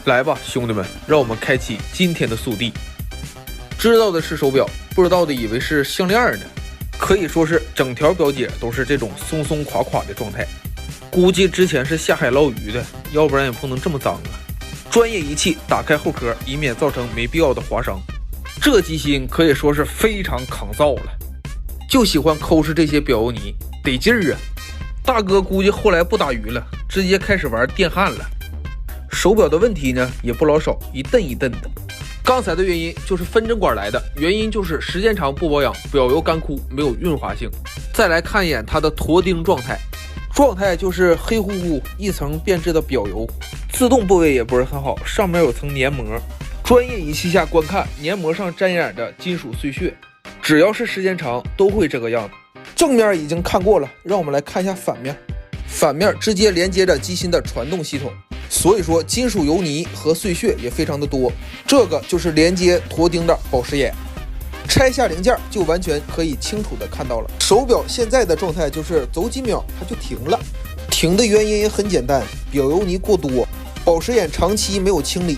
来吧，兄弟们，让我们开启今天的速递。知道的是手表，不知道的以为是项链呢。可以说是整条表姐都是这种松松垮垮的状态，估计之前是下海捞鱼的，要不然也不能这么脏啊。专业仪器打开后壳，以免造成没必要的划伤。这机芯可以说是非常抗造了，就喜欢抠哧这些表油泥，得劲儿啊！大哥估计后来不打鱼了，直接开始玩电焊了。手表的问题呢也不老少，一蹬一蹬的。刚才的原因就是分针管来的，原因就是时间长不保养，表油干枯，没有润滑性。再来看一眼它的螺钉状态，状态就是黑乎乎一层变质的表油，自动部位也不是很好，上面有层黏膜。专业仪器下观看，黏膜上沾染着金属碎屑，只要是时间长都会这个样子。正面已经看过了，让我们来看一下反面。反面直接连接着机芯的传动系统，所以说金属油泥和碎屑也非常的多。这个就是连接螺钉的保时眼，拆下零件就完全可以清楚的看到了。手表现在的状态就是走几秒它就停了，停的原因也很简单，表油泥过多，保时眼长期没有清理，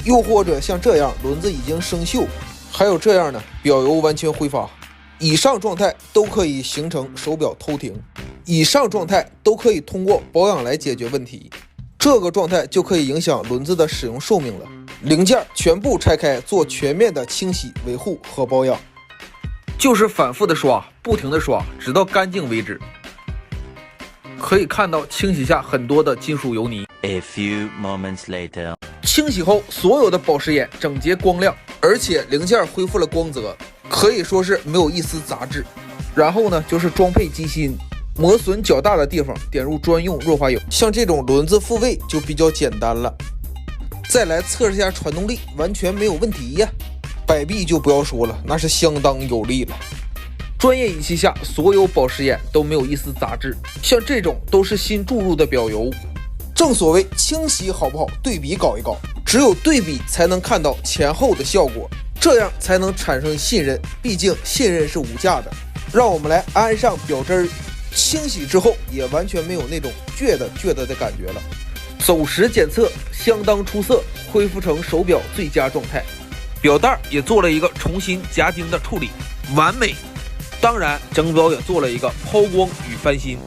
又或者像这样轮子已经生锈，还有这样的表油完全挥发。以上状态都可以形成手表偷停，以上状态都可以通过保养来解决问题，这个状态就可以影响轮子的使用寿命了。零件全部拆开做全面的清洗维护和保养，就是反复的刷，不停的刷，直到干净为止。可以看到清洗下很多的金属油泥。 A few moments later， 清洗后所有的保时眼整洁光亮，而且零件恢复了光泽，可以说是没有一丝杂质。然后呢就是装配机芯，磨损较大的地方点入专用润滑油，像这种轮子复位就比较简单了。再来测试一下传动力，完全没有问题呀。摆臂就不要说了，那是相当有力了。专业仪器下所有保时眼都没有一丝杂质，像这种都是新注入的表油。正所谓清洗好不好，对比搞一搞，只有对比才能看到前后的效果，这样才能产生信任，毕竟信任是无价的。让我们来安上表针儿，清洗之后也完全没有那种倔的感觉了。走时检测相当出色，恢复成手表最佳状态。表带也做了一个重新夹钉的处理，完美。当然整表也做了一个抛光与翻新。